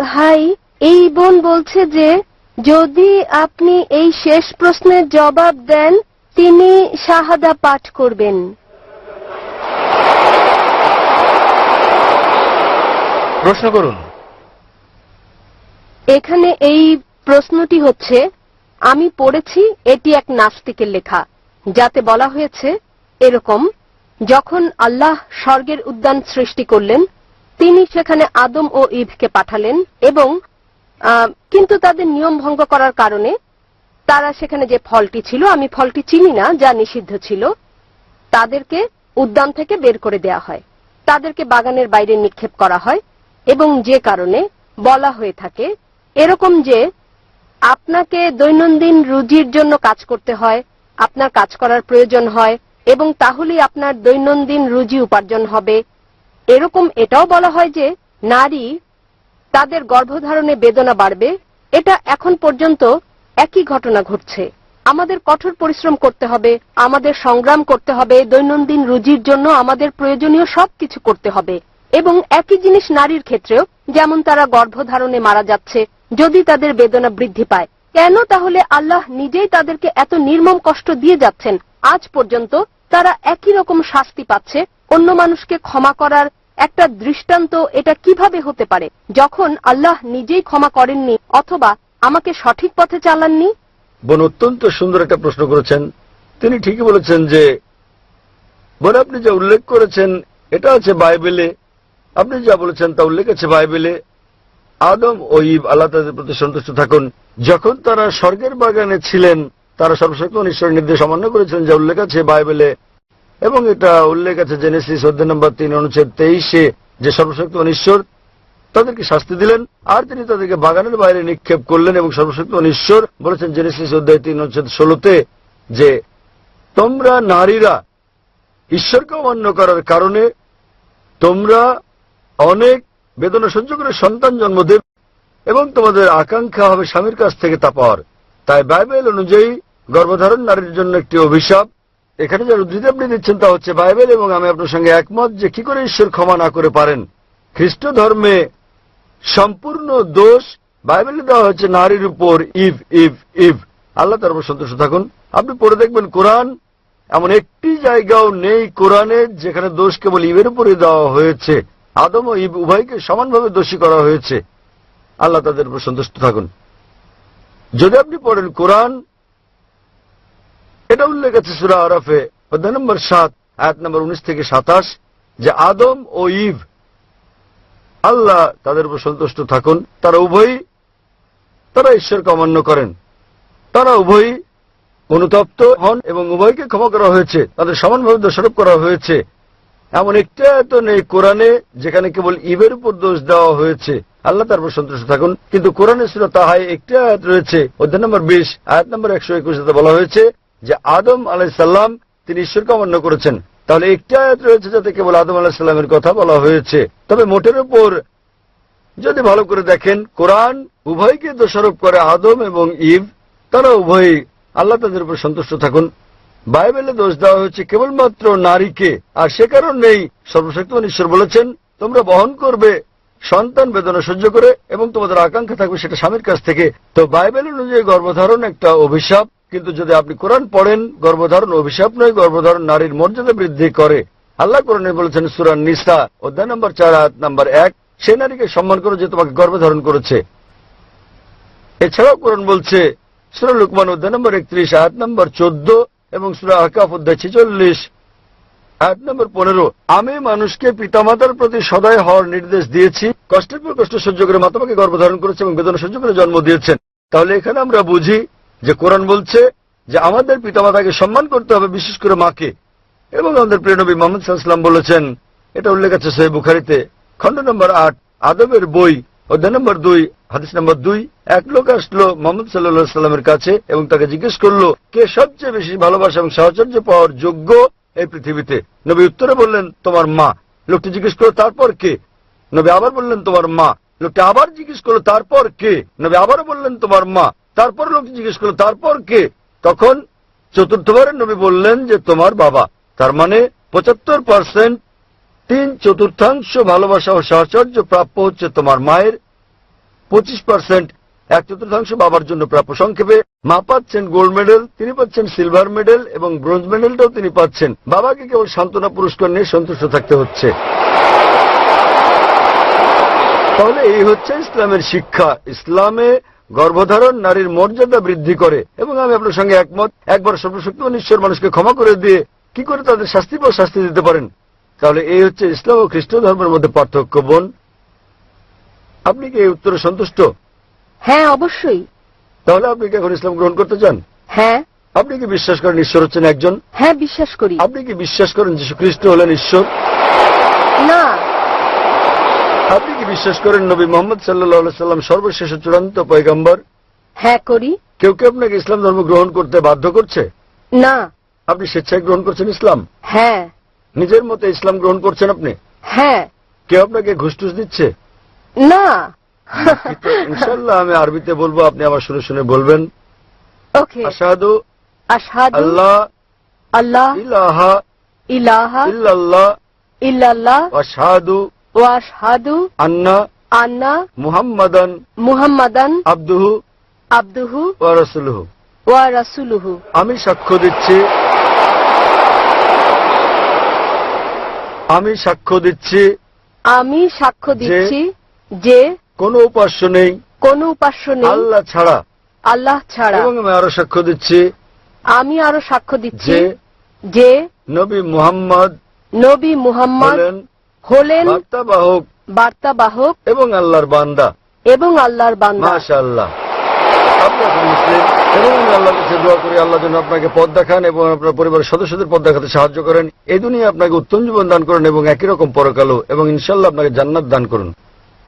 ভাই, এই বোন বলছে যে যদি আপনি এই শেষ প্রশ্নের জবাব দেন তিনি শাহাদা পাঠ করবেন। প্রশ্ন করুন। এখানে এই প্রশ্নটি হচ্ছে, আমি পড়েছি এটি এক নাস্তিকের লেখা, যাতে বলা হয়েছে এরকম, যখন আল্লাহ স্বর্গের উদ্যান সৃষ্টি করলেন তিনি সেখানে আদম ও ইভকে পাঠালেন এবং কিন্তু তাদের নিয়ম ভঙ্গ করার কারণে তারা সেখানে যে ফলটি ছিল, আমি ফলটি চিনি না, যা নিষিদ্ধ ছিল, তাদেরকে উদ্যান থেকে বের করে দেয়া হয়, তাদেরকে বাগানের বাইরে নিক্ষেপ করা হয় এবং যে কারণে বলা হয়ে থাকে এরকম যে আপনাকে দৈনন্দিন রুজির জন্য কাজ করতে হয়, আপনার কাজ করার প্রয়োজন হয় এবং তাহলেই আপনার দৈনন্দিন রুজি উপার্জন হবে। এরকম এটাও বলা হয় যে নারী তাদের গর্ভধারণে বেদনা বাড়বে। এটা এখন পর্যন্ত একই ঘটনা ঘটছে। আমাদের কঠোর পরিশ্রম করতে হবে, আমাদের সংগ্রাম করতে হবে, দৈনন্দিন রুজির জন্য আমাদের প্রয়োজনীয় সবকিছু করতে হবে। এবং একই জিনিস নারীর ক্ষেত্রেও, যেমন তারা গর্ভধারণে মারা যাচ্ছে, যদি তাদের বেদনা বৃদ্ধি পায়, কেন তাহলে আল্লাহ নিজেই তাদেরকে এত নির্মম কষ্ট দিয়ে যাচ্ছেন? আজ পর্যন্ত তারা একই রকম শাস্তি পাচ্ছে। অন্য মানুষকে ক্ষমা করার একটা দৃষ্টান্ত এটা কিভাবে হতে পারে যখন আল্লাহ নিজেই ক্ষমা করেননি অথবা আমাকে সঠিক পথে চালাননি? বোন অত্যন্ত সুন্দর একটা প্রশ্ন করেছেন। তিনি ঠিকই বলেছেন যে বোন আপনি যা উল্লেখ করেছেন এটা আছে বাইবেলে, আপনি যা বলেছেন তা উল্লেখ আছে বাইবেলে। আদম ও ঈভ আল্লাহ তাদের প্রতি সন্তুষ্ট থাকুন, যখন তারা স্বর্গের বাগানে ছিলেন তারা সর্বশক্তিমান ঈশ্বরের নির্দেশ অমান্য করেছিলেন, যা উল্লেখ আছে বাইবেলে, এবং এটা উল্লেখ আছে জেনেসিস অধ্যায় নম্বর 3 অনুচ্ছেদ 23 যে সর্বশক্তিমান ঈশ্বর তাদেরকে শাস্তি দিলেন আর তিনি তাদেরকে বাগানের বাইরে নিক্ষেপ করলেন। এবং সর্বশক্তিমান ঈশ্বর বলেছেন জেনেসিস অধ্যায় 3 অনুচ্ছেদ 16 যে তোমরা নারীরা ঈশ্বরকে অমান্য করার কারণে তোমরা অনেক বেদনা সহ্য করে সন্তান জন্ম দেবে এবং তোমাদের আকাঙ্ক্ষা হবে স্বামীর কাছ থেকে তা পাওয়ার। তাই বাইবেল অনুযায়ী গর্ভধারণ নারীর জন্য একটি অভিশাপ। এখানে যে উদ্ধৃতি আপনি দিচ্ছেন তা হচ্ছে বাইবেল, এবং আমি আপনার সঙ্গে একমত যে কি করে ঈশ্বর ক্ষমা না করে পারেন। খ্রিস্ট ধর্মে সম্পূর্ণ দোষ বাইবেলে দেওয়া হচ্ছে নারীর উপর। ইভ ইভ ইভ আল্লাহ তার উপর সন্তুষ্ট থাকুন। আপনি পড়ে দেখবেন কোরআন এমন একটি জায়গাও নেই কোরআনে যেখানে দোষ কেবল ইভের উপরে দেওয়া হয়েছে। আদম ও ইভ উভয়কে সমানভাবে দোষী করা হয়েছে। আল্লাহ তাদের উপর সন্তুষ্ট থাকুন। যদি আপনি পড়েন কোরআন, এটা উল্লেখ আছে সূরা আরাফে অধ্যায় নম্বর 7 আয়াত নম্বর 19 থেকে 27 যে আদম ও ইভ আল্লাহ তাদের উপর সন্তুষ্ট থাকুন, তারা উভয়ই ঈশ্বরকে অমান্য করেন, তারা উভয়ই অনুতপ্ত হন এবং উভয়কে ক্ষমা করা হয়েছে, তাদের সমানভাবে দোষারোপ করা হয়েছে। এমন একটা আয়াত নেই কোরআনে যেখানে কেবল ইভের উপর দোষ দেওয়া হয়েছে। আল্লাহ তার উপর সন্তুষ্ট থাকুন। কিন্তু কোরআনে সূরা তাহায় একটি আয়াত রয়েছে অধ্যায় নম্বর 20 আয়াত নম্বর 121 বলা হয়েছে যে আদম আলাইহিস সালাম তিনি ঈশ্বরকে অমান্য করেছেন। তাহলে একটি আয়াত রয়েছে যাতে কেবল আদম আলাইহিস সালামের কথা বলা হয়েছে। তবে মোটের উপর যদি ভালো করে দেখেন কোরআন উভয়কে দোষারোপ করে, আদম এবং ইভ তারা উভয়ই আল্লাহ তাদের উপর সন্তুষ্ট থাকুন। বাইবেলে দোষ দেওয়া হয়েছে কেবলমাত্র নারীকে, আর সে কারণেই সর্বশক্তিমান ঈশ্বর বলেছেন তোমরা বহন করবে সন্তান বেদনা সহ্য করে এবং তোমাদের আকাঙ্ক্ষা থাকবে সেটা স্বামীর কাছ থেকে। তো বাইবেল অনুযায়ী গর্ভধারণ একটা অভিশাপ, কিন্তু যদি আপনি কোরআন পড়েন গর্ভধারণ অভিশাপ নয়, গর্ভধারণ নারীর মর্যাদা বৃদ্ধি করে। আল্লাহ কোরআনে বলেছেন সূরা নিসা অধ্যায় নম্বর 4 আয়াত নম্বর 1 সে নারীকে সম্মান করো যে তোমাকে গর্ভধারণ করেছে। এছাড়াও কোরআন বলছে সূরা লুকমান অধ্যায় নম্বর 31 আয়াত নম্বর 14 এবং সূরা আহকাফ অধ্যায় 46 আয়াত নম্বর 15 আমি মানুষকে পিতামাতার প্রতি সদয় হওয়ার নির্দেশ দিয়েছি, কষ্টের পর কষ্ট সহ্য করে মা তোমাকে গর্ভধারণ করেছে এবং বেদনা সহ্য করে জন্ম দিয়েছেন। তাহলে এখানে আমরা বুঝি যে কোরআন বলছে যে আমাদের পিতামাতাকে সম্মান করতে হবে, বিশেষ করে মাকে। এবং আমাদের প্রিয় নবী মুহাম্মদ সাল্লাল্লাহু আলাইহি ওয়াসাল্লাম বলেছেন, এটা উল্লেখ আছে সহিহ বুখারীতে খণ্ড নম্বর 8 আদবের বই অধ্যায় নম্বর 2 হাদিস নম্বর 2 এক লোক আসলো মুহাম্মদ সাল্লাল্লাহু আলাইহি ওয়াসাল্লামের কাছে এবং তাকে জিজ্ঞেস করলো কে সবচেয়ে বেশি ভালোবাসা এবং সাহচর্য পাওয়ার যোগ্য এই পৃথিবীতে। নবী উত্তরে বললেন তোমার মা। লোকটি জিজ্ঞেস করলো তারপর কে? নবী আবার বললেন তোমার মা। লোকটি আবার জিজ্ঞেস করলো তারপর কে? নবী আবারও বললেন তোমার মা। তারপর লোকটি জিজ্ঞেস করলো তারপর কে? তখন চতুর্থবারের নবী বললেন যে তোমার বাবা। তার মানে 75% 3/4 ভালোবাসা ও সাহচর্য প্রাপ্য হচ্ছে তোমার মায়ের, 25%, 1/4 বাবার জন্য প্রাপ্য। সংক্ষেপে মা পাচ্ছেন গোল্ড মেডেল, তিনি পাচ্ছেন সিলভার মেডেল এবং ব্রোঞ্জ মেডেলটাও তিনি পাচ্ছেন। বাবাকে কেবল সান্ত্বনা পুরস্কার নিয়ে সন্তুষ্ট থাকতে হচ্ছে। তাহলে এই হচ্ছে ইসলামের শিক্ষা। ইসলামে গর্ভধারণ নারীর মর্যাদা বৃদ্ধি করে, এবং আমি আপনার সঙ্গে একমত। একবার সর্বশক্তিমান ঈশ্বর মানুষকে ক্ষমা করে দিয়ে কি করে তাদের শাস্তি বা শাস্তি দিতে পারেন? তাহলে এই হচ্ছে ইসলাম ও খ্রিস্ট ধর্মের মধ্যে পার্থক্য। বোন, আপনি কি এই উত্তরে সন্তুষ্ট? হ্যাঁ, অবশ্যই। তাহলে আপনি কি এখন ইসলাম গ্রহণ করতে চান? হ্যাঁ। আপনি কি বিশ্বাস করেন ঈশ্বর হচ্ছেন একজন? হ্যাঁ, বিশ্বাস করি। আপনি কি বিশ্বাস করেন যীশু খ্রিস্ট হলেন ঈশ্বর? না। আপনি কি বিশ্বাস করেন নবী মোহাম্মদ সাল্লাল্লাহু আলাইহি সাল্লাম সর্বশেষ ও চূড়ান্ত পয়গম্বর? হ্যাঁ, করি। কেউ কেউ আপনাকে ইসলাম ধর্ম গ্রহণ করতে বাধ্য করছে? না। আপনি স্বেচ্ছায় গ্রহণ করছেন ইসলাম? হ্যাঁ। নিজের মতে ইসলাম গ্রহণ করছেন আপনি? হ্যাঁ। কেউ আপনাকে ঘুষ টুস দিচ্ছে? না। ইনশাআল্লাহ আমি আরবিতে বলবো, আপনি আমার শুনে শুনে বলবেন। ওকে। আশহাদু আশহাদু আল্লাহ আল্লাহ ইলাহা ইলাহা ইল্লাল্লাহ ইল্লাল্লাহ ওয়া আশহাদু ওয়া আশহাদু আন্না আন্না মুহাম্মাদান মুহাম্মাদান আবদুহু আবদুহু ওয়া রাসূলুহু। ওয়া রাসূলুহু। আমি সাক্ষ্য দিচ্ছি, আমি সাক্ষ্য দিচ্ছি, আমি সাক্ষ্য দিচ্ছি যে কোনো উপাস্য নেই কোনো উপাস্য নেই আল্লাহ ছাড়া, আল্লাহ ছাড়া। এবং আমি আরো সাক্ষ্য দিচ্ছি আমি আরো সাক্ষ্য দিচ্ছি যে যে নবী মুহাম্মদ নবী মুহাম্মদ হলেন হলেন বার্তাবাহক বার্তাবাহক এবং আল্লাহর বান্দা। এবং আল্লাহর বান্দা। মাশাআল্লাহ, আপনি এখন মুসলিম, এবং আমি আল্লাহর কাছে দোয়া করি আল্লাহ যেন আপনাকে পথ দেখান এবং আপনার পরিবারের সদস্যদের পথ দেখাতে সাহায্য করেন। এই দুনিয়া আপনাকে উত্তম জীবন দান করেন এবং একই রকম পরকালও, এবং ইনশাআল্লাহ আপনাকে জান্নাত দান করুন।